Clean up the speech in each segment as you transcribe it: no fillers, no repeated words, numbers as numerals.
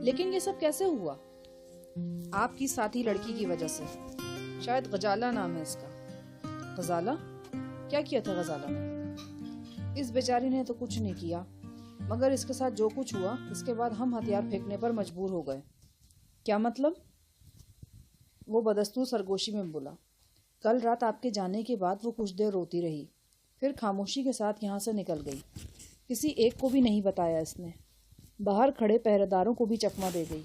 لیکن یہ سب کیسے ہوا؟ آپ کی ساتھی لڑکی کی وجہ سے، شاید غزالہ نام ہے اس کا۔ غزالہ؟ کیا کیا تھا غزالہ نے؟ اس بیچاری نے تو کچھ نہیں کیا، مگر اس کے ساتھ جو کچھ ہوا اس کے بعد ہم ہتھیار پھینکنے پر مجبور ہو گئے۔ کیا مطلب؟ وہ بدستور سرگوشی میں بولا۔ کل رات آپ کے جانے کے بعد وہ کچھ دیر روتی رہی، پھر خاموشی کے ساتھ یہاں سے نکل گئی۔ کسی ایک کو بھی نہیں بتایا اس نے، باہر کھڑے پہرے داروں کو بھی چکمہ دے گئی،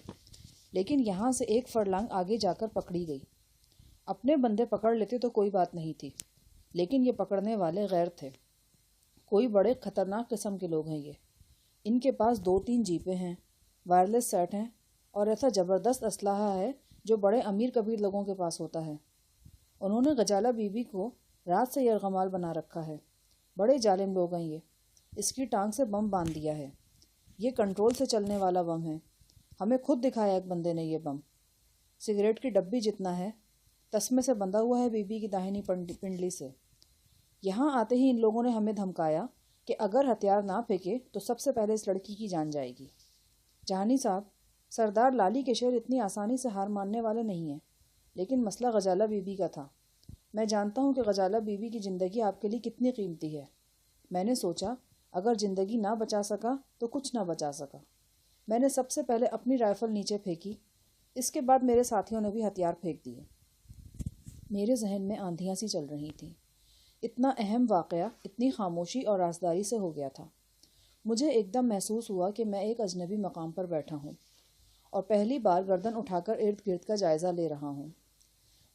لیکن یہاں سے ایک فرلانگ آگے جا کر پکڑی گئی۔ اپنے بندے پکڑ لیتے تو کوئی بات نہیں تھی، لیکن یہ پکڑنے والے غیر تھے، کوئی بڑے خطرناک قسم کے لوگ ہیں یہ۔ ان کے پاس 2-3 جیپیں ہیں، وائرلیس سیٹ ہیں، اور ایسا زبردست اسلحہ ہے جو بڑے امیر کبیر لوگوں کے پاس ہوتا ہے۔ انہوں نے غزالہ بی بی کو رات سے یرغمال بنا رکھا ہے۔ بڑے ظالم لوگ ہیں یہ۔ اس کی ٹانگ سے بم باندھ دیا ہے۔ یہ کنٹرول سے چلنے والا بم ہے۔ ہمیں خود دکھایا ایک بندے نے یہ بم، سگریٹ کی ڈبی جتنا ہے، تسمے سے بندھا ہوا ہے بی بی کی داہنی پنڈلی سے۔ یہاں آتے ہی ان لوگوں نے ہمیں دھمکایا کہ اگر ہتھیار نہ پھینکے تو سب سے پہلے اس لڑکی کی جان جائے گی۔ جہانی صاحب، سردار لالی کے شیر اتنی آسانی سے ہار ماننے والے نہیں ہیں، لیکن مسئلہ غزالہ بی بی کا تھا۔ میں جانتا ہوں کہ غزالہ بی بی کی زندگی آپ کے لیے کتنی قیمتی ہے۔ میں نے سوچا اگر زندگی نہ بچا سکا تو کچھ نہ بچا سکا۔ میں نے سب سے پہلے اپنی رائفل نیچے پھینکی، اس کے بعد میرے ساتھیوں نے بھی ہتھیار پھینک دیے۔ میرے ذہن میں آندھیاں سی چل رہی تھیں۔ اتنا اہم واقعہ اتنی خاموشی اور رازداری سے ہو گیا تھا۔ مجھے ایک دم محسوس ہوا کہ میں ایک اجنبی مقام پر بیٹھا ہوں اور پہلی بار گردن اٹھا کر ارد گرد کا جائزہ لے رہا ہوں۔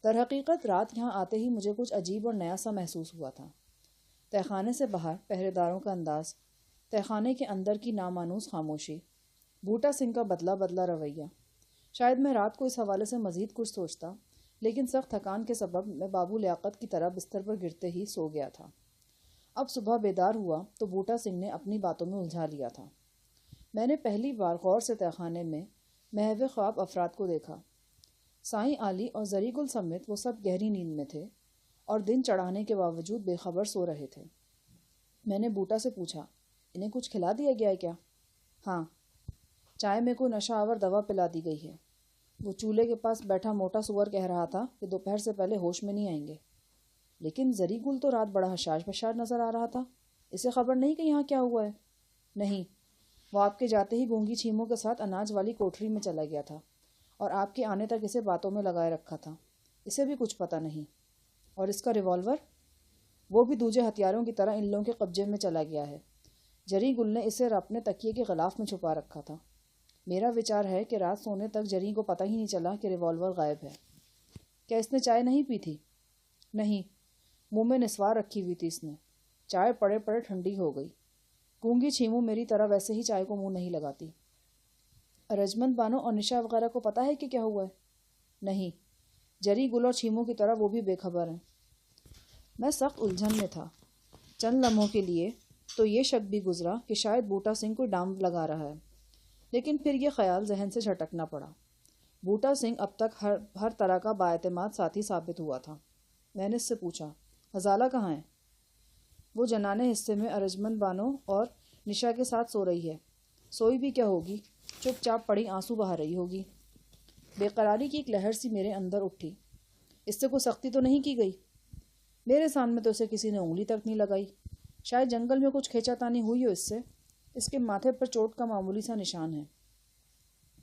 در حقیقت رات یہاں آتے ہی مجھے کچھ عجیب اور نیا سا محسوس ہوا تھا۔ تہخانے سے باہر پہرے داروں کا انداز، تہخانے کے اندر کی نامانوس خاموشی، بوٹا سنگھ کا بدلہ بدلہ رویہ۔ شاید میں رات کو اس حوالے سے مزید کچھ سوچتا، لیکن سخت تھکان کے سبب میں بابو لیاقت کی طرح بستر پر گرتے ہی سو گیا تھا۔ اب صبح بیدار ہوا تو بوٹا سنگھ نے اپنی باتوں میں الجھا لیا تھا۔ میں نے پہلی بار غور سے تہخانے میں محو خواب افراد کو دیکھا۔ سائیں علی اور زری گل سمیت وہ سب گہری نیند میں تھے اور دن چڑھانے کے باوجود بے خبر سو رہے تھے۔ میں نے بوٹا سے پوچھا، انہیں کچھ کھلا دیا گیا ہے کیا؟ ہاں، چائے میں کوئی نشہ آور دوا پلا دی گئی ہے۔ وہ چولہے کے پاس بیٹھا موٹا سور کہہ رہا تھا کہ دوپہر سے پہلے ہوش میں نہیں آئیں گے۔ لیکن زری گل تو رات بڑا حشاش بشاش نظر آ رہا تھا، اسے خبر نہیں کہ یہاں کیا ہوا ہے؟ نہیں، وہ آپ کے جاتے ہی گونگی چھیموں کے ساتھ اناج والی کوٹری میں چلا گیا تھا اور آپ کے آنے تک اسے باتوں میں لگائے رکھا تھا۔ اسے بھی کچھ پتہ نہیں۔ اور اس کا ریوالور؟ وہ بھی دوجے ہتھیاروں کی طرح ان لوگوں کے قبضے میں چلا گیا ہے۔ جری گل نے اسے اپنے تکیے کے غلاف میں چھپا رکھا تھا۔ میرا وچار ہے کہ رات سونے تک جری کو پتہ ہی نہیں چلا کہ ریوالور غائب ہے۔ کیا اس نے چائے نہیں پی تھی؟ نہیں، منہ میں نسوار رکھی ہوئی تھی اس نے۔ چائے پڑے پڑے ٹھنڈی ہو گئی۔ گونگی چھیمو میری طرح ویسے ہی چائے کو منہ نہیں لگاتی۔ ارجمند بانو اور نشا وغیرہ کو پتہ ہے کہ کیا ہوا ہے؟ نہیں، جری گل اور چھیمو کی طرح وہ بھی بے خبر ہیں۔ میں سخت الجھن میں تھا۔ چند لمحوں کے لیے تو یہ شک بھی گزرا کہ شاید بوٹا سنگھ کوئی ڈام لگا رہا ہے، لیکن پھر یہ خیال ذہن سے جھٹکنا پڑا۔ بوٹا سنگھ اب تک ہر طرح کا بااعتماد ساتھی ثابت ہوا تھا۔ میں نے اس سے پوچھا، غزالہ کہاں ہے؟ وہ جنانے حصے میں ارجمند بانو اور نشا کے ساتھ سو رہی ہے۔ سوئی بھی کیا ہوگی، چپ چاپ پڑی آنسو بہا رہی ہوگی۔ بے قراری کی ایک لہر سی میرے اندر اٹھی۔ اس سے کوئی سختی تو نہیں کی گئی؟ میرے سامنے تو اسے کسی نے انگلی تک نہیں لگائی۔ شاید جنگل میں کچھ کھینچا تانی ہوئی ہو اس سے۔ اس کے ماتھے پر چوٹ کا معمولی سا نشان ہے۔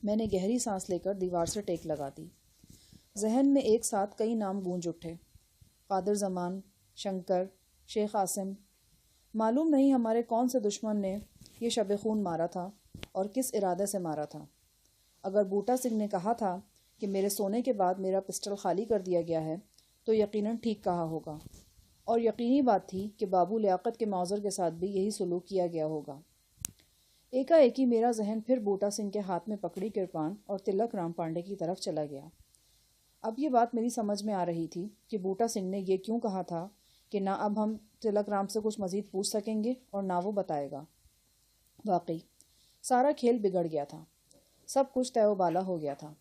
میں نے گہری سانس لے کر دیوار سے ٹیک لگا دی۔ ذہن میں ایک ساتھ کئی نام گونج اٹھے، قادر زمان، شنکر، شیخ عاصم۔ معلوم نہیں ہمارے کون سے دشمن نے یہ شب خون مارا تھا اور کس ارادے سے مارا تھا۔ اگر بوٹا سنگھ نے کہا تھا کہ میرے سونے کے بعد میرا پسٹل خالی کر دیا گیا ہے تو یقیناً ٹھیک کہا ہوگا، اور یقینی بات تھی کہ بابو لیاقت کے معذر کے ساتھ بھی یہی سلوک کیا گیا ہوگا۔ ایکا ایکی میرا ذہن پھر بوٹا سنگھ کے ہاتھ میں پکڑی کرپان اور تلک رام پانڈے کی طرف چلا گیا۔ اب یہ بات میری سمجھ میں آ رہی تھی کہ بوٹا سنگھ نے یہ کیوں کہا تھا کہ نہ اب ہم تلک رام سے کچھ مزید پوچھ سکیں گے اور نہ وہ بتائے گا۔ واقعی سارا کھیل بگڑ گیا تھا، سب کچھ طے و بالا ہو گیا تھا۔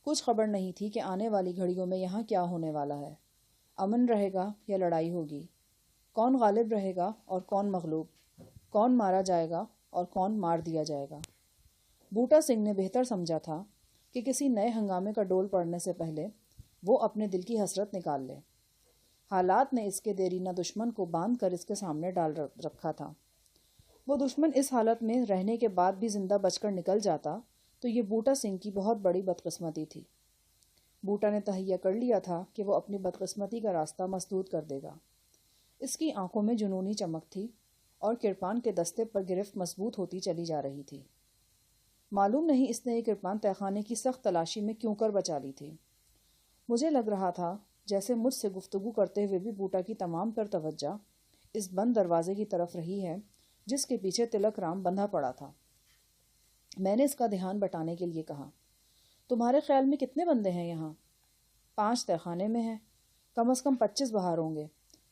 کچھ خبر نہیں تھی کہ آنے والی گھڑیوں میں یہاں کیا ہونے والا ہے، امن رہے گا یا لڑائی ہوگی، کون غالب رہے گا اور کون مغلوب، کون مارا جائے گا اور کون مار دیا جائے گا۔ بوٹا سنگھ نے بہتر سمجھا تھا کہ کسی نئے ہنگامے کا ڈول پڑنے سے پہلے وہ اپنے دل کی حسرت نکال لے۔ حالات نے اس کے دیرینہ دشمن کو باندھ کر اس کے سامنے ڈال رکھا تھا۔ وہ دشمن اس حالت میں رہنے کے بعد بھی زندہ بچ کر نکل جاتا تو یہ بوٹا سنگھ کی بہت بڑی بدقسمتی تھی۔ بوٹا نے تہیہ کر لیا تھا کہ وہ اپنی بدقسمتی کا راستہ مسدود کر دے گا۔ اس کی آنکھوں میں جنونی چمک تھی اور کرپان کے دستے پر گرفت مضبوط ہوتی چلی جا رہی تھی۔ معلوم نہیں اس نے یہ کرپان تہہ خانے کی سخت تلاشی میں کیوں کر بچا لی تھی۔ مجھے لگ رہا تھا جیسے مجھ سے گفتگو کرتے ہوئے بھی بوٹا کی تمام تر توجہ اس بند دروازے کی طرف رہی ہے جس کے پیچھے تلک رام بندھا پڑا تھا۔ میں نے اس کا دھیان بٹانے کے لیے کہا، تمہارے خیال میں کتنے بندے ہیں یہاں؟ 5 تہہ خانے میں ہیں، کم از کم 25 باہر ہوں گے۔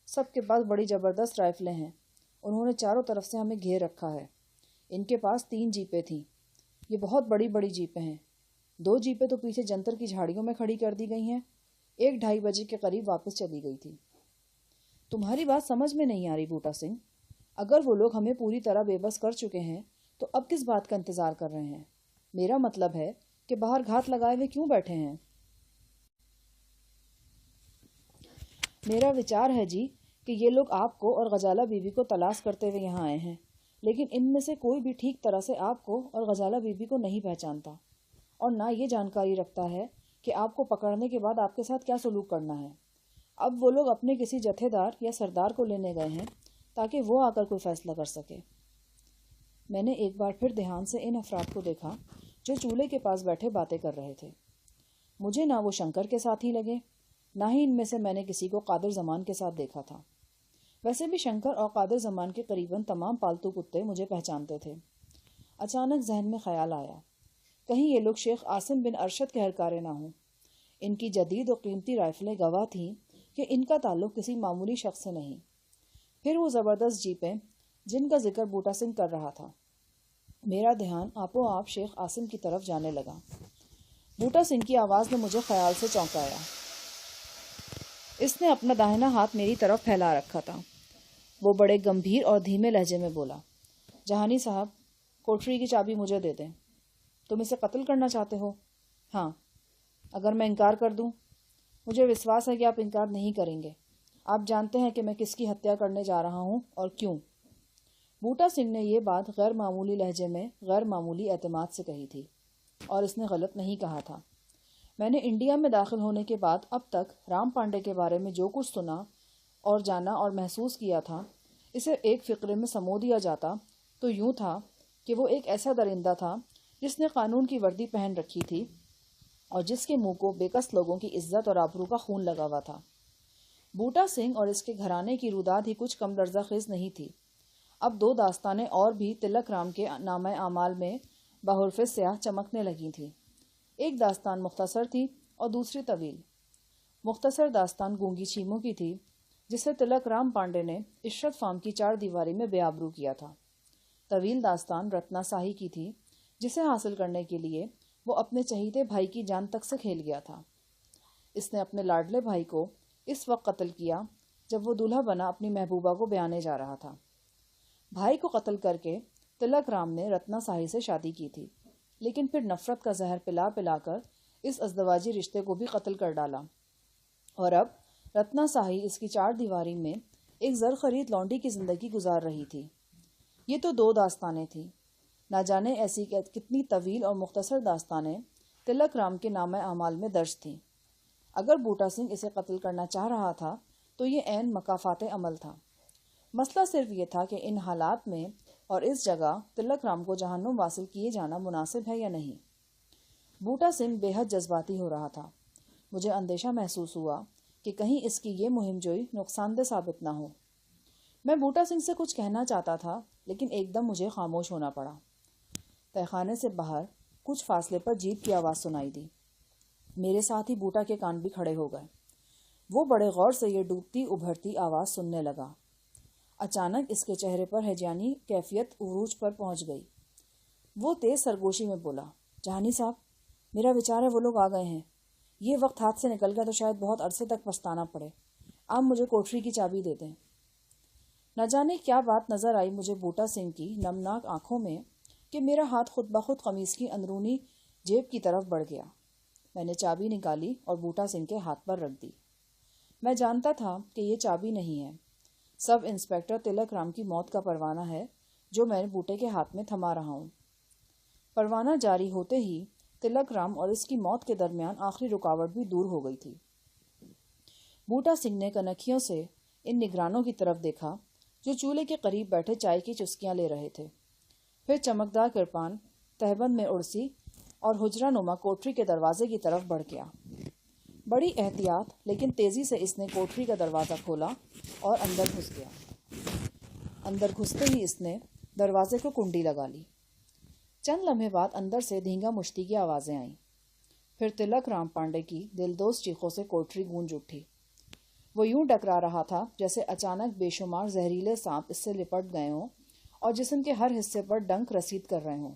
سب کے پاس بڑی زبردست رائفلیں ہیں۔ انہوں نے چاروں طرف سے ہمیں گھیر رکھا ہے۔ ان کے پاس 3 جیپیں تھیں۔ یہ بہت بڑی بڑی جیپیں ہیں۔ 2 جیپیں تو پیچھے جنتر کی جھاڑیوں میں کھڑی کر دی گئی ہیں۔ 1-2:30 بجے کے قریب واپس چلی گئی تھی۔ تمہاری بات سمجھ میں نہیں آ رہی بوٹا سنگھ۔ اگر وہ لوگ ہمیں پوری طرح بے بس کر چکے ہیں تو اب کس بات کا انتظار کر رہے ہیں؟ میرا مطلب ہے کہ باہر گھات لگائے ہوئے کیوں بیٹھے ہیں؟ میرا وچار ہے جی کہ یہ لوگ آپ کو اور غزالہ بی بی کو تلاش کرتے ہوئے یہاں آئے ہیں، لیکن ان میں سے کوئی بھی ٹھیک طرح سے آپ کو اور غزالہ بی بی کو نہیں پہچانتا اور نہ یہ جانکاری رکھتا ہے کہ آپ کو پکڑنے کے بعد آپ کے ساتھ کیا سلوک کرنا ہے۔ اب وہ لوگ اپنے کسی جتھے دار یا سردار کو لینے گئے ہیں تاکہ وہ آ کر کوئی فیصلہ کر سکے۔ میں نے ایک بار پھر دھیان سے ان افراد کو دیکھا جو چولہے کے پاس بیٹھے باتیں کر رہے تھے۔ مجھے نہ وہ شنکر کے ساتھ ہی لگے، نہ ہی ان میں سے میں نے کسی کو قادر زمان کے ساتھ دیکھا تھا۔ ویسے بھی شنکر اور قادر زمان کے قریباً تمام پالتو کتے مجھے پہچانتے تھے۔ اچانک ذہن میں خیال آیا، کہیں یہ لوگ شیخ عاصم بن ارشد کے اہلکارے نہ ہوں۔ ان کی جدید و قیمتی رائفلیں گواہ تھیں کہ ان کا تعلق کسی معمولی شخص سے نہیں۔ پھر وہ زبردست جیپیں جن کا ذکر بوٹا سنگھ کر رہا تھا۔ میرا دھیان آپ و آپ شیخ عاصم کی طرف جانے لگا۔ بوٹا سنگھ کی آواز نے مجھے خیال سے چونکایا۔ اس نے اپنا داہنا ہاتھ میری طرف پھیلا رکھا تھا۔ وہ بڑے گمبھیر اور دھیمے لہجے میں بولا، جہانی صاحب، کوٹری کی چابی مجھے دے دیں۔ تم اسے قتل کرنا چاہتے ہو؟ ہاں۔ اگر میں انکار کر دوں؟ مجھے وشواس ہے کہ آپ انکار نہیں کریں گے۔ آپ جانتے ہیں کہ میں کس کی ہتیا کرنے جا رہا ہوں اور کیوں۔ بوٹا سنگھ نے یہ بات غیر معمولی لہجے میں غیر معمولی اعتماد سے کہی تھی اور اس نے غلط نہیں کہا تھا۔ میں نے انڈیا میں داخل ہونے کے بعد اب تک رام پانڈے کے بارے میں جو کچھ سنا اور جانا اور محسوس کیا تھا، اسے ایک فقرے میں سمو دیا جاتا تو یوں تھا کہ وہ ایک ایسا درندہ تھا جس نے قانون کی وردی پہن رکھی تھی اور جس کے منہ کو بےکس لوگوں کی عزت اور آبرو کا خون لگا ہوا تھا۔ بوٹا سنگھ اور اس کے گھرانے کی روداد ہی کچھ کم لرزہ خیز نہیں تھی۔ اب 2 داستانیں اور بھی تلک رام کے نامہ اعمال میں بحرف سیاہ چمکنے لگی تھیں۔ ایک داستان مختصر تھی اور دوسری طویل۔ مختصر داستان گونگی چھیموں کی تھی جسے تلک رام پانڈے نے عشرت فارم کی 4 دیواری میں بے آبرو کیا تھا۔ طویل داستان رتنا ساہی کی تھی جسے حاصل کرنے کے لیے وہ اپنے چہیتے بھائی کی جان تک سے کھیل گیا تھا۔ اس نے اپنے لاڈلے بھائی کو اس وقت قتل کیا جب وہ دولہا بنا اپنی محبوبہ کو بیانے جا رہا تھا۔ بھائی کو قتل کر کے تلک رام نے رتنا ساہی سے شادی کی تھی، لیکن پھر نفرت کا زہر پلا پلا کر اس ازدواجی رشتے کو بھی قتل کر ڈالا، اور اب رتنا ساہی اس کی 4 دیواری میں ایک زر خرید لونڈی کی زندگی گزار رہی تھی۔ یہ تو 2 داستانیں تھیں، نہ جانے ایسی کتنی طویل اور مختصر داستانیں تلک رام کے نامہ اعمال میں درج تھیں۔ اگر بوٹا سنگھ اسے قتل کرنا چاہ رہا تھا تو یہ عین مکافات عمل تھا۔ مسئلہ صرف یہ تھا کہ ان حالات میں اور اس جگہ تلک رام کو جہنم واصل کیے جانا مناسب ہے یا نہیں۔ بوٹا سنگھ بے حد جذباتی ہو رہا تھا۔ مجھے اندیشہ محسوس ہوا کہ کہیں اس کی یہ مہم جوئی نقصان دہ ثابت نہ ہو۔ میں بوٹا سنگھ سے کچھ کہنا چاہتا تھا لیکن ایک دم مجھے خاموش ہونا پڑا۔ تہخانے سے باہر کچھ فاصلے پر جیپ کی آواز سنائی دی۔ میرے ساتھ ہی بوٹا کے کان بھی کھڑے ہو گئے۔ وہ بڑے غور سے یہ ڈوبتی ابھرتی آواز سننے لگا۔ اچانک اس کے چہرے پر ہیجانی کیفیت عروج پر پہنچ گئی۔ وہ تیز سرگوشی میں بولا، جہانی صاحب، میرا وچار ہے وہ لوگ آ گئے ہیں۔ یہ وقت ہاتھ سے نکل گیا تو شاید بہت عرصے تک پچھتانا پڑے۔ آپ مجھے کوٹری کی چابی دے دیں۔ نہ جانے کیا بات نظر آئی مجھے بوٹا سنگھ کی نمناک آنکھوں میں کہ میرا ہاتھ خود بخود قمیص کی اندرونی جیب کی طرف بڑھ گیا۔ میں نے چابی نکالی اور بوٹا سنگھ کے ہاتھ پر رکھ دی۔ میں جانتا تھا کہ یہ چابی نہیں ہے، سب انسپکٹر تلک رام کی موت کا پروانہ ہے جو میں بوٹے کے ہاتھ میں تھما رہا ہوں۔ پروانہ جاری ہوتے ہی تلک رام اور اس کی موت کے درمیان آخری رکاوٹ بھی دور ہو گئی تھی۔ بوٹا سنگھ نے کنکھیوں سے ان نگرانوں کی طرف دیکھا جو چولہے کے قریب بیٹھے چائے کی چسکیاں لے رہے تھے، پھر چمکدار کرپان تہبند میں اڑسی اور حجرہ نما کوٹری کے دروازے کی طرف بڑھ گیا۔ بڑی احتیاط لیکن تیزی سے اس نے کوٹری کا دروازہ کھولا اور اندر گھس گیا۔ اندر گھستے ہی اس نے دروازے کو کنڈی لگا لی۔ چند لمحے بعد اندر سے دھینگا مشتی کی آوازیں آئیں، پھر تلک رام پانڈے کی دلدوز چیخوں سے کوٹری گونج اٹھی۔ وہ یوں ٹکرا رہا تھا جیسے اچانک بے شمار زہریلے سانپ اس سے لپٹ گئے ہوں اور جسم کے ہر حصے پر ڈنک رسید کر رہے ہوں۔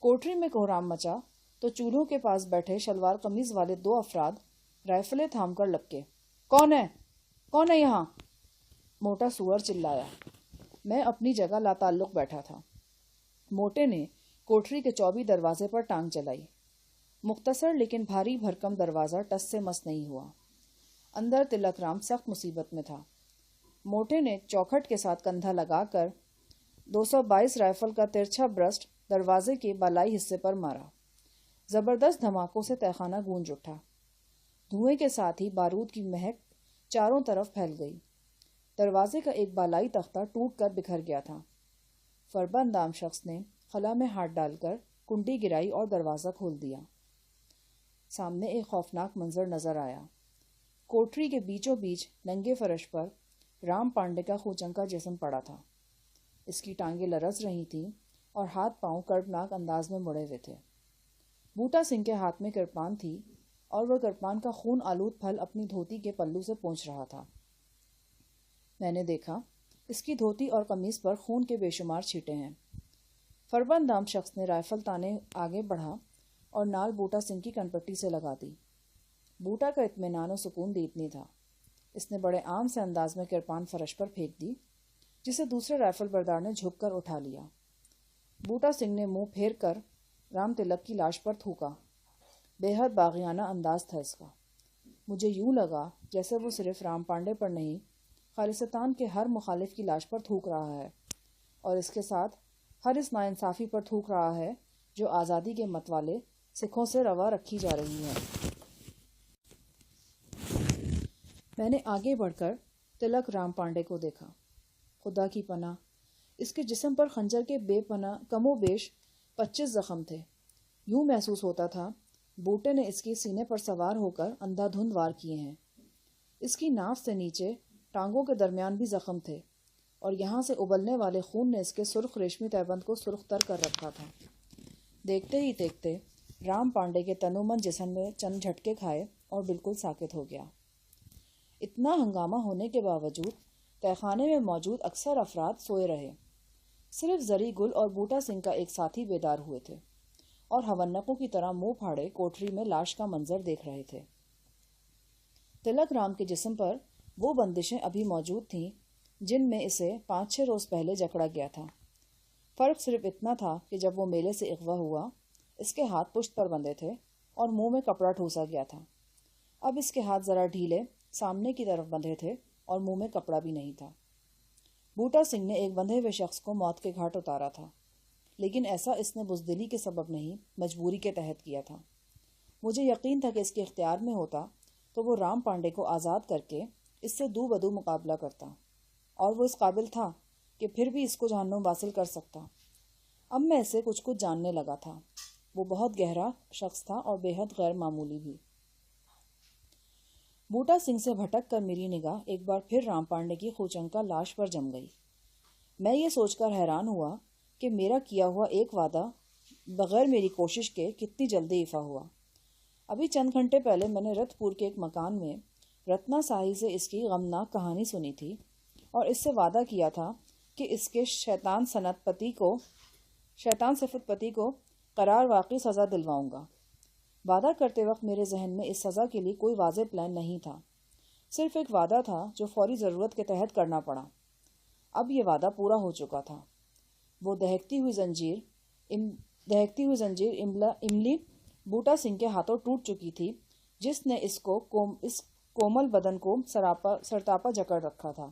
کوٹری میں کوہرام مچا تو چولہوں کے پاس بیٹھے شلوار قمیض والے 2 افراد رائفلیں تھام کر لپکے۔ کون ہے یہاں؟ موٹا سور چلایا۔ میں اپنی جگہ لاتعلق بیٹھا تھا۔ موٹے نے کوٹری کے چوبی دروازے پر ٹانگ چلائی۔ مختصر لیکن بھاری بھرکم دروازہ ٹس سے مس نہیں ہوا۔ اندر تلک رام سخت مصیبت میں تھا۔ موٹے نے چوکھٹ کے ساتھ کندھا لگا کر 222 رائفل کا ترچھا برسٹ دروازے کے بالائی حصے پر مارا۔ زبردست دھماکوں سے تہخانہ گونج اٹھا۔ دھوئیں کے ساتھ ہی بارود کی مہک چاروں طرف پھیل گئی۔ دروازے کا ایک بالائی تختہ ٹوٹ کر بکھر گیا تھا۔ فربہ اندام شخص نے خلا میں ہاتھ ڈال کر کنڈی گرائی اور دروازہ کھول دیا۔ سامنے ایک خوفناک منظر نظر آیا۔ کوٹری کے بیچوں بیچ ننگے فرش پر رام پانڈے کا خوچنکا جسم پڑا تھا۔ اس کی ٹانگیں لرز رہی تھیں اور ہاتھ پاؤں کربناک انداز میں مڑے ہوئے تھے۔ بوٹا سنگھ کے ہاتھ میں کرپان تھی اور وہ کرپان کا خون آلود پھل اپنی دھوتی کے پلو سے پونچھ رہا تھا۔ میں نے دیکھا اس کی دھوتی اور قمیص پر خون کے بے شمار چھینٹے ہیں۔ فربہ اندام شخص نے رائفل تانے آگے بڑھا اور نال بوٹا سنگھ کی کنپٹی سے لگا دی۔ بوٹا کا اطمینان و سکون دیپنی تھا۔ اس نے بڑے عام سے انداز میں کرپان فرش پر پھینک دی، جسے دوسرے رائفل بردار نے جھک کر اٹھا لیا۔ بوٹا سنگھ نے منہ پھیر کر رام تلک کی لاش پر تھوکا۔ بے حد باغیانہ انداز تھا اس کا۔ مجھے یوں لگا جیسے وہ صرف رام پانڈے پر نہیں، خالصتان کے ہر مخالف کی لاش پر تھوک رہا ہے، اور اس کے ساتھ ہر اس ناانصافی پر تھوک رہا ہے جو آزادی کے متوالے سکھوں سے روا رکھی جا رہی ہے۔ میں نے آگے بڑھ کر تلک رام پانڈے کو دیکھا۔ خدا کی پناہ، اس کے جسم پر خنجر کے بے پناہ کم و بیش 25 زخم تھے۔ یوں محسوس ہوتا تھا بوٹے نے اس کی سینے پر سوار ہو کر اندھا دھند وار کیے ہیں۔ اس کی ناف سے نیچے ٹانگوں کے درمیان بھی زخم تھے، اور یہاں سے ابلنے والے خون نے اس کے سرخ ریشمی تہبند کو سرخ تر کر رکھا تھا۔ دیکھتے ہی دیکھتے رام پانڈے کے تنومند جسم میں چند جھٹکے کھائے اور بالکل ساکت ہو گیا۔ اتنا ہنگامہ ہونے کے باوجود تہخانے میں موجود اکثر افراد سوئے رہے۔ صرف زری گل اور بوٹا سنگھ کا ایک ساتھی بیدار ہوئے تھے اور ہونقوں کی طرح منہ پھاڑے کوٹری میں لاش کا منظر دیکھ رہے تھے۔ تلک رام کے جسم پر وہ بندشیں ابھی موجود تھیں جن میں اسے 5-6 روز پہلے جکڑا گیا تھا۔ فرق صرف اتنا تھا کہ جب وہ میلے سے اغوا ہوا اس کے ہاتھ پشت پر بندھے تھے اور منہ میں کپڑا ٹھوسا گیا تھا۔ اب اس کے ہاتھ ذرا ڈھیلے سامنے کی طرف بندھے تھے اور منہ میں کپڑا بھی نہیں تھا۔ بوٹا سنگھ نے ایک بندھے ہوئے شخص کو موت کے گھاٹ اتارا تھا، لیکن ایسا اس نے بزدلی کے سبب نہیں، مجبوری کے تحت کیا تھا۔ مجھے یقین تھا کہ اس کے اختیار میں ہوتا تو وہ رام پانڈے کو آزاد کر کے اس سے دو بدو مقابلہ کرتا، اور وہ اس قابل تھا کہ پھر بھی اس کو جہنم واصل کر سکتا۔ اب میں اسے کچھ جاننے لگا تھا۔ وہ بہت گہرا شخص تھا اور بے حد غیر معمولی بھی۔ بوٹا سنگھ سے بھٹک کر میری نگاہ ایک بار پھر رام پانڈے کی خوچنکا لاش پر جم گئی۔ میں یہ سوچ کر حیران ہوا کہ میرا کیا ہوا ایک وعدہ بغیر میری کوشش کے کتنی جلدی ایفا ہوا۔ ابھی چند گھنٹے پہلے میں نے رت پور کے ایک مکان میں رتنا ساہی سے اس کی غمناک کہانی سنی تھی اور اس سے وعدہ کیا تھا کہ اس کے شیطان صفت پتی کو قرار واقعی سزا دلواؤں گا۔ وعدہ کرتے وقت میرے ذہن میں اس سزا کے لیے کوئی واضح پلان نہیں تھا، صرف ایک وعدہ تھا جو فوری ضرورت کے تحت کرنا پڑا۔ اب یہ وعدہ پورا ہو چکا تھا۔ وہ دہکتی ہوئی زنجیر دہکتی ہوئی زنجیر املی بوٹا سنگھ کے ہاتھوں ٹوٹ چکی تھی، جس نے اس کومل بدن کو سرتاپا جکڑ رکھا تھا۔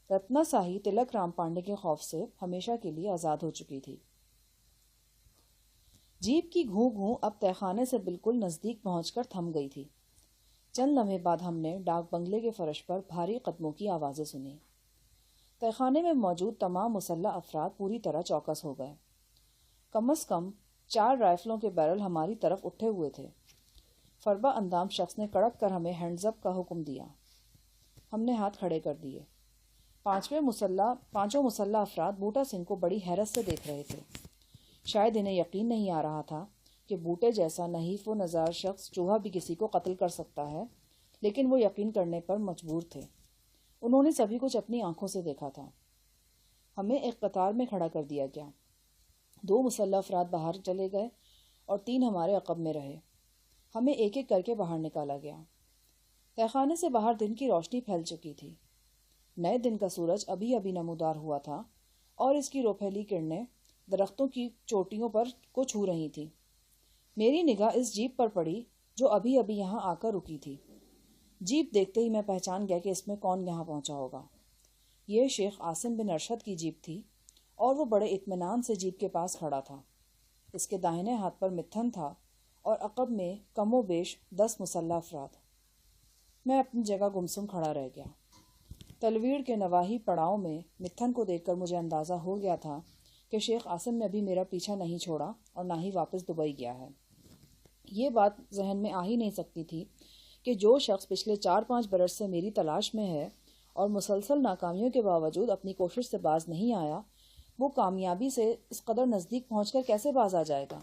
رتنا ساہی تلک رام پانڈے کے خوف سے ہمیشہ کے لیے آزاد ہو چکی تھی۔ جیپ کی گھوں گھوں اب تہہ خانے سے بالکل نزدیک پہنچ کر تھم گئی تھی۔ چند لمحے بعد ہم نے ڈاک بنگلے کے فرش پر بھاری قدموں کی آوازیں سنی۔ تہہ خانے میں موجود تمام مسلح افراد پوری طرح چوکس ہو گئے۔ کم از کم 4 رائفلوں کے بیرل ہماری طرف اٹھے ہوئے تھے۔ فربا اندام شخص نے کڑک کر ہمیں ہینڈز اپ کا حکم دیا۔ ہم نے ہاتھ کھڑے کر دیے۔ پانچوں مسلح افراد بوٹا سنگھ کو بڑی حیرت سے دیکھ رہے تھے۔ شاید انہیں یقین نہیں آ رہا تھا کہ بوٹے جیسا نحیف و نزار شخص چوہا بھی کسی کو قتل کر سکتا ہے، لیکن وہ یقین کرنے پر مجبور تھے۔ انہوں نے سبھی کچھ اپنی آنکھوں سے دیکھا تھا۔ ہمیں ایک قطار میں کھڑا کر دیا گیا۔ 2 مسلح افراد باہر چلے گئے اور 3 ہمارے عقب میں رہے۔ ہمیں ایک ایک کر کے باہر نکالا گیا۔ تہہ خانے سے باہر دن کی روشنی پھیل چکی تھی۔ نئے دن کا سورج ابھی ابھی نمودار ہوا تھا اور اس کی روپھیلی کرنیں درختوں کی چوٹیوں پر کو چھو رہی تھی۔ میری نگاہ اس جیپ پر پڑی جو ابھی ابھی یہاں آ کر رکی تھی۔ جیپ دیکھتے ہی میں پہچان گیا کہ اس میں کون یہاں پہنچا ہوگا۔ یہ شیخ عاصم بن ارشد کی جیپ تھی اور وہ بڑے اطمینان سے جیپ کے پاس کھڑا تھا۔ اس کے داہنے ہاتھ پر متھن تھا اور عقب میں کم و بیش 10 مسلح افراد۔ میں اپنی جگہ گمسم کھڑا رہ گیا۔ تلویڑ کے نواحی پڑاؤ میں متھن کو دیکھ کر مجھے اندازہ ہو گیا تھا کہ شیخ عاصم نے ابھی میرا پیچھا نہیں چھوڑا اور نہ ہی واپس دبئی گیا ہے۔ یہ بات ذہن میں آ ہی نہیں سکتی تھی کہ جو شخص پچھلے 4-5 برس سے میری تلاش میں ہے اور مسلسل ناکامیوں کے باوجود اپنی کوشش سے باز نہیں آیا، وہ کامیابی سے اس قدر نزدیک پہنچ کر کیسے باز آ جائے گا؟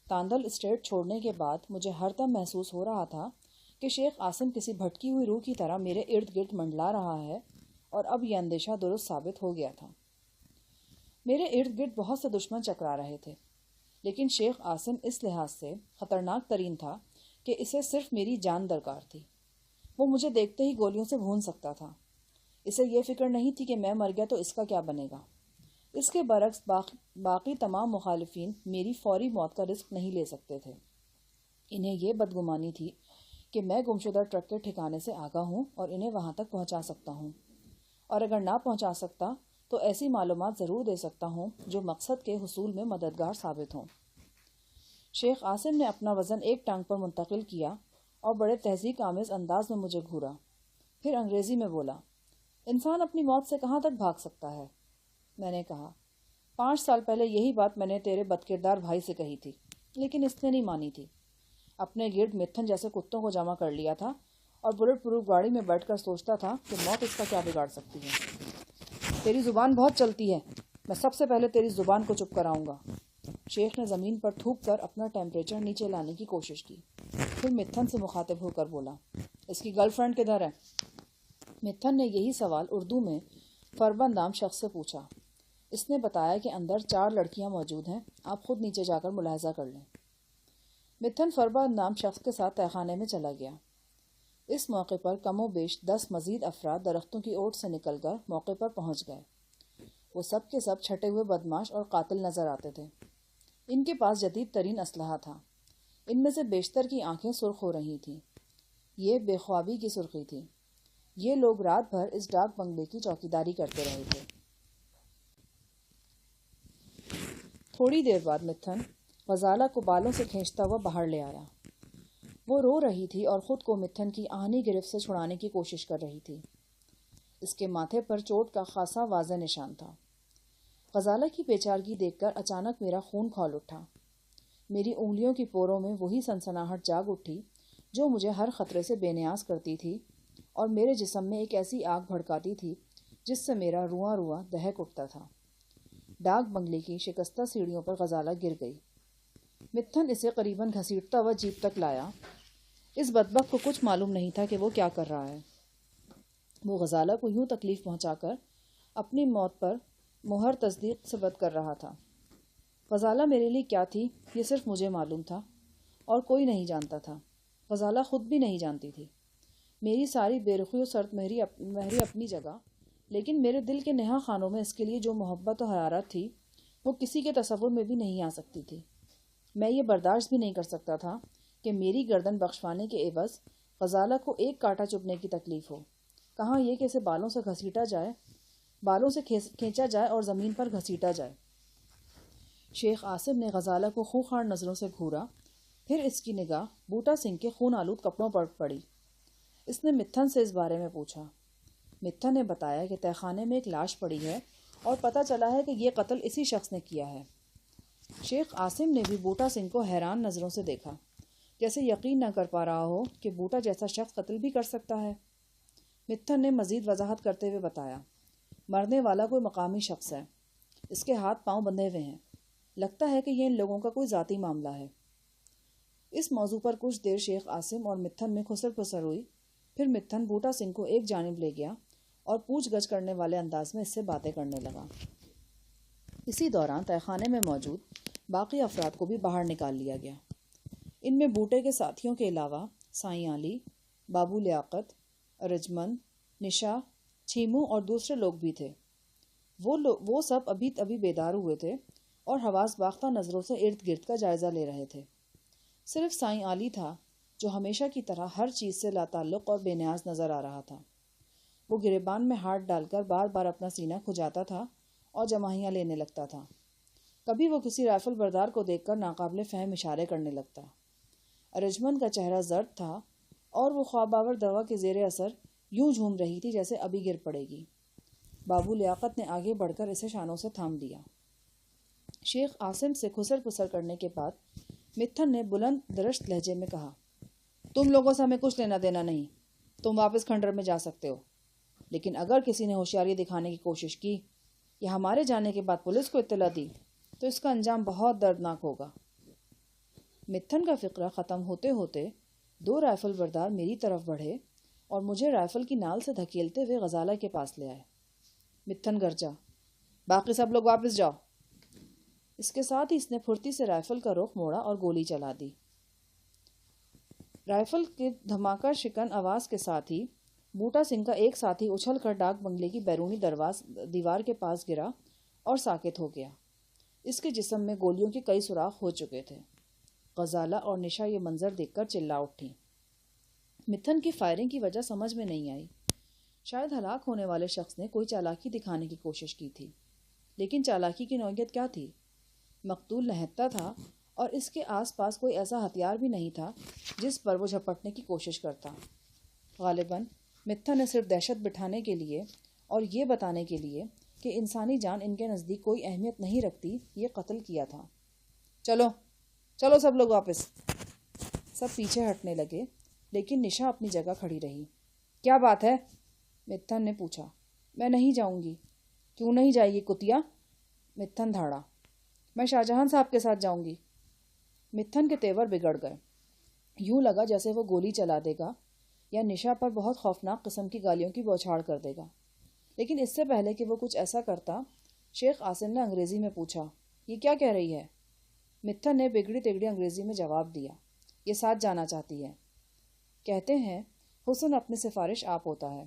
تاندل اسٹیٹ چھوڑنے کے بعد مجھے ہر دم محسوس ہو رہا تھا کہ شیخ عاصم کسی بھٹکی ہوئی روح کی طرح میرے ارد گرد منڈلا رہا ہے، اور اب یہ اندیشہ درست ثابت ہو گیا تھا۔ میرے ارد گرد بہت سے دشمن چکرا رہے تھے، لیکن شیخ عاصم اس لحاظ سے خطرناک ترین تھا کہ اسے صرف میری جان درکار تھی۔ وہ مجھے دیکھتے ہی گولیوں سے بھون سکتا تھا۔ اسے یہ فکر نہیں تھی کہ میں مر گیا تو اس کا کیا بنے گا۔ اس کے برعکس باقی تمام مخالفین میری فوری موت کا رسک نہیں لے سکتے تھے۔ انہیں یہ بدگمانی تھی کہ میں گمشدہ ٹرک کے ٹھکانے سے آگاہ ہوں اور انہیں وہاں تک پہنچا سکتا ہوں، اور اگر نہ پہنچا سکتا تو ایسی معلومات ضرور دے سکتا ہوں جو مقصد کے حصول میں مددگار ثابت ہوں۔ شیخ عاصم نے اپنا وزن ایک ٹانگ پر منتقل کیا اور بڑے تہذیب آمیز انداز میں مجھے گھورا۔ پھر انگریزی میں بولا، انسان اپنی موت سے کہاں تک بھاگ سکتا ہے؟ میں نے کہا، 5 سال پہلے یہی بات میں نے تیرے بدکردار بھائی سے کہی تھی، لیکن اس نے نہیں مانی تھی۔ اپنے گرد متھن جیسے کتوں کو جمع کر لیا تھا اور بلٹ پروف گاڑی میں بیٹھ کر سوچتا تھا کہ موت اس کا کیا بگاڑ سکتی ہے۔ تیری زبان بہت چلتی ہے، میں سب سے پہلے تیری زبان کو چپ کراؤں گا۔ شیخ نے زمین پر تھوک کر اپنا ٹیمپریچر نیچے لانے کی کوشش کی۔ پھر متھن سے مخاطب ہو کر بولا، اس کی گرل فرینڈ کدھر ہے؟ متھن نے یہی سوال اردو میں فربا نام شخص سے پوچھا۔ اس نے بتایا کہ اندر 4 لڑکیاں موجود ہیں، آپ خود نیچے جا کر ملاحظہ کر لیں۔ متھن فربا نام شخص کے ساتھ تہہ خانے میں چلا گیا۔ اس موقع پر کم و بیش 10 مزید افراد درختوں کی اوٹ سے نکل کر موقع پر پہنچ گئے۔ وہ سب کے سب چھٹے ہوئے بدماش اور قاتل نظر آتے تھے۔ ان کے پاس جدید ترین اسلحہ تھا۔ ان میں سے بیشتر کی آنکھیں سرخ ہو رہی تھیں۔ یہ بے خوابی کی سرخی تھی۔ یہ لوگ رات بھر اس ڈاک بنگلے کی چوکیداری کرتے رہے تھے۔ تھوڑی دیر بعد متھن غزالہ کو بالوں سے کھینچتا ہوا باہر لے آیا۔ وہ رو رہی تھی اور خود کو متھن کی آہنی گرفت سے چھڑانے کی کوشش کر رہی تھی۔ اس کے ماتھے پر چوٹ کا خاصا واضح نشان تھا۔ غزالہ کی بیچارگی دیکھ کر اچانک میرا خون کھول اٹھا۔ میری انگلیوں کی پوروں میں وہی سنسناہٹ جاگ اٹھی جو مجھے ہر خطرے سے بے نیاز کرتی تھی اور میرے جسم میں ایک ایسی آگ بھڑکاتی تھی جس سے میرا رواں رواں دہک اٹھتا تھا۔ ڈاک بنگلے کی شکستہ سیڑھیوں پر غزالہ گر گئی۔ متھن اسے قریباً گھسیٹتا ہوا جیپ تک لایا۔ اس بدبخت کو کچھ معلوم نہیں تھا کہ وہ کیا کر رہا ہے۔ وہ غزالہ کو یوں تکلیف پہنچا کر اپنی موت پر مہر تصدیق ثبت کر رہا تھا۔ غزالہ میرے لیے کیا تھی یہ صرف مجھے معلوم تھا اور کوئی نہیں جانتا تھا۔ غزالہ خود بھی نہیں جانتی تھی۔ میری ساری بے رخی و سرد مہری اپنی جگہ، لیکن میرے دل کے نہا خانوں میں اس کے لیے جو محبت و حرارت تھی وہ کسی کے تصور میں بھی نہیں آ سکتی تھی۔ میں یہ برداشت بھی نہیں کر سکتا تھا کہ میری گردن بخشوانے کے عوض غزالہ کو ایک کانٹا چبھنے کی تکلیف ہو۔ کہاں یہ کہ اسے بالوں سے کھینچا جائے اور زمین پر گھسیٹا جائے۔ شیخ عاصم نے غزالہ کو خونخوار نظروں سے گھورا، پھر اس کی نگاہ بوٹا سنگھ کے خون آلود کپڑوں پر پڑی۔ اس نے متھن سے اس بارے میں پوچھا۔ متھن نے بتایا کہ تہہ خانے میں ایک لاش پڑی ہے اور پتہ چلا ہے کہ یہ قتل اسی شخص نے کیا ہے۔ شیخ عاصم نے بھی بوٹا سنگھ کو حیران نظروں سے دیکھا، جیسے یقین نہ کر پا رہا ہو کہ بوٹا جیسا شخص قتل بھی کر سکتا ہے۔ متھن نے مزید وضاحت کرتے ہوئے بتایا، مرنے والا کوئی مقامی شخص ہے، اس کے ہاتھ پاؤں بندھے ہوئے ہیں، لگتا ہے کہ یہ ان لوگوں کا کوئی ذاتی معاملہ ہے۔ اس موضوع پر کچھ دیر شیخ عاصم اور متھن میں خسر پسر ہوئی، پھر متھن بوٹا سنگھ کو ایک جانب لے گیا اور پوچھ گچھ کرنے والے انداز میں اس سے باتیں کرنے لگا۔ اسی دوران تہہ خانے میں موجود باقی افراد کو بھی باہر نکال لیا گیا۔ ان میں بوٹے کے ساتھیوں کے علاوہ سائیں علی، بابو لیاقت، ارجمند، نشا، چھیمو اور دوسرے لوگ بھی تھے۔ وہ سب ابھی بیدار ہوئے تھے اور حواس باختہ نظروں سے ارد گرد کا جائزہ لے رہے تھے۔ صرف سائیں علی تھا جو ہمیشہ کی طرح ہر چیز سے لاتعلق اور بے نیاز نظر آ رہا تھا۔ وہ گریبان میں ہاتھ ڈال کر بار بار اپنا سینہ کھجاتا تھا اور جماہیاں لینے لگتا تھا۔ کبھی وہ کسی رائفل بردار کو دیکھ کر ناقابل فہم اشارے کرنے لگتا۔ ارجمند کا چہرہ زرد تھا اور وہ خواب آور دوا کے زیر اثر یوں جھوم رہی تھی جیسے ابھی گر پڑے گی۔ بابو لیاقت نے آگے بڑھ کر اسے شانوں سے تھام لیا۔ شیخ عاصم سے خسر پسر کرنے کے بعد متھن نے بلند درشت لہجے میں کہا، تم لوگوں سے ہمیں کچھ لینا دینا نہیں، تم واپس کھنڈر میں جا سکتے ہو، لیکن اگر کسی نے ہوشیاری دکھانے کی کوشش کی یا ہمارے جانے کے بعد پولیس کو اطلاع دی تو اس کا انجام بہت دردناک ہوگا۔ متھن کا فقرہ ختم ہوتے ہوتے دو رائفل بردار میری طرف بڑھے اور مجھے رائفل کی نال سے دھکیلتے ہوئے غزالہ کے پاس لے آئے۔ متھن گرجا، باقی سب لوگ واپس جاؤ۔ اس کے ساتھ ہی اس نے پھرتی سے رائفل کا رخ موڑا اور گولی چلا دی۔ رائفل کے دھماکہ شکن آواز کے ساتھ ہی بوٹا سنگھ کا ایک ساتھی اچھل کر ڈاک بنگلے کی بیرونی دیوار کے پاس گرا اور ساکت ہو گیا۔ اس کے جسم میں گولیوں کے کئی سوراخ ہو چکے تھے۔ غزالہ اور نشا یہ منظر دیکھ کر چلا اٹھی۔ متھن کی فائرنگ کی وجہ سمجھ میں نہیں آئی۔ شاید ہلاک ہونے والے شخص نے کوئی چالاکی دکھانے کی کوشش کی تھی، لیکن چالاکی کی نوعیت کیا تھی؟ مقتول نہتتا تھا اور اس کے آس پاس کوئی ایسا ہتھیار بھی نہیں تھا جس پر وہ جھپٹنے کی کوشش کرتا۔ غالباً متھن نے صرف دہشت بٹھانے کے لیے اور یہ بتانے کے لیے کہ انسانی جان ان کے نزدیک کوئی اہمیت نہیں رکھتی یہ قتل کیا تھا۔ چلو چلو سب لوگ واپس۔ سب پیچھے ہٹنے لگے، لیکن نشا اپنی جگہ کھڑی رہی۔ کیا بات ہے؟ متھن نے پوچھا۔ میں نہیں جاؤں گی۔ کیوں نہیں جائے گی کتیا؟ متھن دھاڑا۔ میں شاہجہاں صاحب کے ساتھ جاؤں گی۔ متھن کے تیور بگڑ گئے۔ یوں لگا جیسے وہ گولی چلا دے گا یا نشا پر بہت خوفناک قسم کی گالیوں کی بوچھاڑ کر دے گا، لیکن اس سے پہلے کہ وہ کچھ ایسا کرتا، شیخ عاصم نے انگریزی میں پوچھا، یہ کیا کہہ رہی ہے؟ متھن نے بگڑی تگڑی انگریزی میں جواب دیا، یہ ساتھ جانا چاہتی ہے۔ کہتے ہیں حسن اپنی سفارش آپ ہوتا ہے۔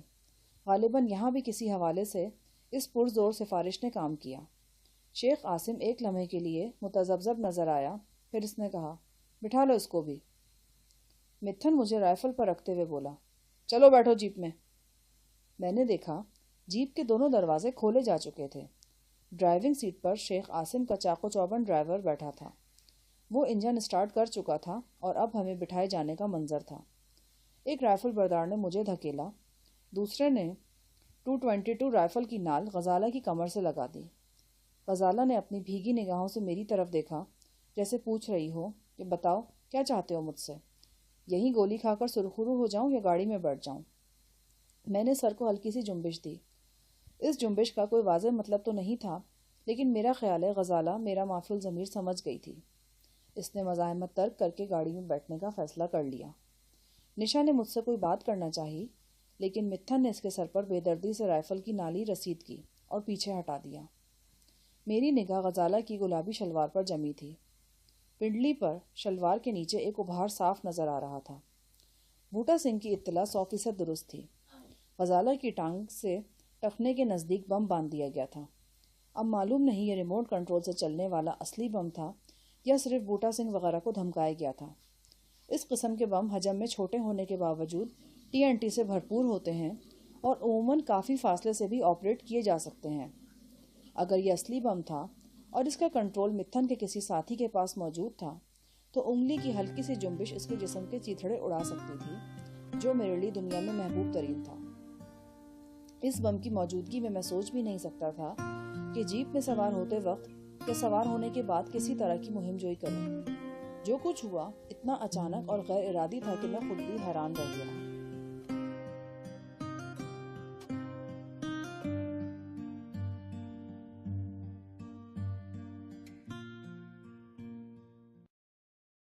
غالباً یہاں بھی کسی حوالے سے اس پرزور سفارش نے کام کیا۔ شیخ عاصم ایک لمحے کے لیے متذبذب نظر آیا، پھر اس نے کہا، بٹھا لو اس کو بھی۔ متھن مجھے رائفل پر رکھتے ہوئے بولا، چلو بیٹھو جیپ میں۔ میں نے دیکھا جیپ کے دونوں دروازے کھولے جا چکے تھے۔ ڈرائیونگ سیٹ پر شیخ عاصم کا چاقو چوبند ڈرائیور بیٹھا تھا۔ وہ انجن سٹارٹ کر چکا تھا اور اب ہمیں بٹھائے جانے کا منظر تھا۔ ایک رائفل بردار نے مجھے دھکیلا، دوسرے نے 222 رائفل کی نال غزالہ کی کمر سے لگا دی۔ غزالہ نے اپنی بھیگی نگاہوں سے میری طرف دیکھا، جیسے پوچھ رہی ہو کہ بتاؤ کیا چاہتے ہو مجھ سے؟ یہیں گولی کھا کر سرخرو ہو جاؤں یا گاڑی میں بیٹھ جاؤں؟ میں نے سر کو ہلکی سی جنبش دی۔ اس جنبش کا کوئی واضح مطلب تو نہیں تھا، لیکن میرا خیال ہے غزالہ میرا معفی الضمیر سمجھ گئی تھی۔ اس نے مزاحمت ترک کر کے گاڑی میں بیٹھنے کا فیصلہ کر لیا۔ نشا نے مجھ سے کوئی بات کرنا چاہی، لیکن متھن نے اس کے سر پر بے دردی سے رائفل کی نالی رسید کی اور پیچھے ہٹا دیا۔ میری نگاہ غزالہ کی گلابی شلوار پر جمی تھی۔ پنڈلی پر شلوار کے نیچے ایک ابھار صاف نظر آ رہا تھا۔ بوٹا سنگھ کی اطلاع 100% درست تھی۔ غزالہ کی ٹانگ سے ٹخنے کے نزدیک بم باندھ دیا گیا تھا۔ اب معلوم نہیں یہ ریموٹ کنٹرول سے چلنے والا اصلی بم تھا یا صرف بوٹا سنگھ وغیرہ کو دھمکایا گیا تھا۔ اس قسم کے بم حجم میں چھوٹے ہونے کے باوجود TNT سے بھرپور ہوتے ہیں اور عموماً کافی فاصلے سے بھی آپریٹ کیے جا سکتے ہیں۔ اگر یہ اصلی بم تھا اور اس کا کنٹرول متھن کے کسی ساتھی کے پاس موجود تھا تو انگلی کی ہلکی سی جنبش اس کے جسم کے چیتھڑے اڑا سکتی تھی، جو میرے لیے دنیا میں محبوب ترین تھا۔ اس بم کی موجودگی میں سوچ بھی نہیں سکتا تھا کہ جیپ میں سوار ہوتے وقت یا سوار ہونے کے بعد کسی طرح کی مہم جوئی کروں۔ جو کچھ ہوا اتنا اچانک اور غیر ارادی تھا کہ میں خود بھی حیران رہ گیا۔